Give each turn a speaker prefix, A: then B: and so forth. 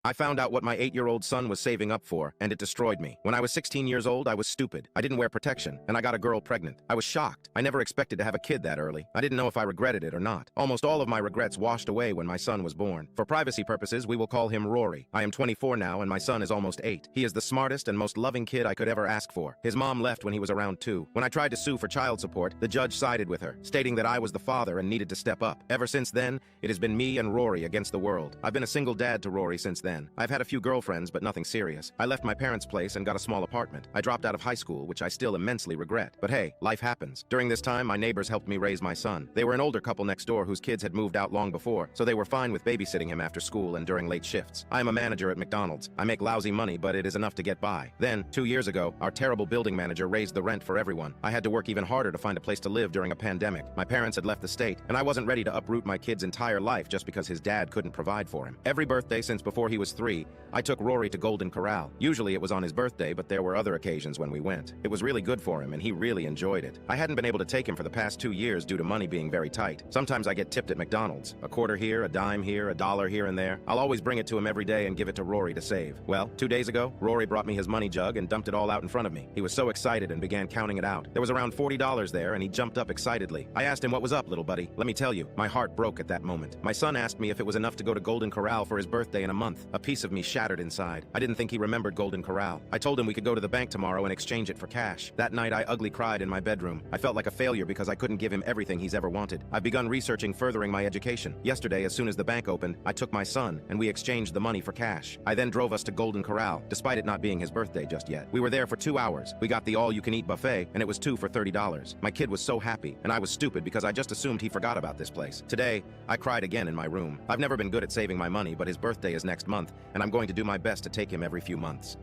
A: I found out what my 8-year-old son was saving up for, and it destroyed me. When I was 16 years old, I was stupid. I didn't wear protection, and I got a girl pregnant. I was shocked. I never expected to have a kid that early. I didn't know if I regretted it or not. Almost all of my regrets washed away when my son was born. For privacy purposes, we will call him Rory. I am 24 now, and my son is almost 8. He is the smartest and most loving kid I could ever ask for. His mom left when he was around 2. When I tried to sue for child support, the judge sided with her, stating that I was the father and needed to step up. Ever since then, it has been me and Rory against the world. I've been a single dad to Rory since then. I've had a few girlfriends, but nothing serious. I left my parents' place and got a small apartment. I dropped out of high school, which I still immensely regret. But hey, life happens. During this time, my neighbors helped me raise my son. They were an older couple next door whose kids had moved out long before, so they were fine with babysitting him after school and during late shifts. I am a manager at McDonald's. I make lousy money, but it is enough to get by. Then, 2 years ago, our terrible building manager raised the rent for everyone. I had to work even harder to find a place to live during a pandemic. My parents had left the state, and I wasn't ready to uproot my kid's entire life just because his dad couldn't provide for him. Every birthday since before he was 3, I took Rory to Golden Corral. Usually it was on his birthday, but there were other occasions when we went. It was really good for him, and he really enjoyed it. I hadn't been able to take him for the past 2 years due to money being very tight. Sometimes I get tipped at McDonald's. A quarter here, a dime here, a dollar here and there. I'll always bring it to him every day and give it to Rory to save. Well, 2 days ago, Rory brought me his money jug and dumped it all out in front of me. He was so excited and began counting it out. There was around $40 there, and he jumped up excitedly. I asked him what was up, little buddy. Let me tell you, my heart broke at that moment. My son asked me if it was enough to go to Golden Corral for his birthday in a month. A piece of me shattered inside. I didn't think he remembered Golden Corral. I told him we could go to the bank tomorrow and exchange it for cash. That night, I ugly cried in my bedroom. I felt like a failure because I couldn't give him everything he's ever wanted. I've begun researching furthering my education. Yesterday, as soon as the bank opened, I took my son, and we exchanged the money for cash. I then drove us to Golden Corral, despite it not being his birthday just yet. We were there for 2 hours. We got the all-you-can-eat buffet, and it was 2 for $30. My kid was so happy, and I was stupid because I just assumed he forgot about this place. Today, I cried again in my room. I've never been good at saving my money, but his birthday is next month, and I'm going to do my best to take him every few months.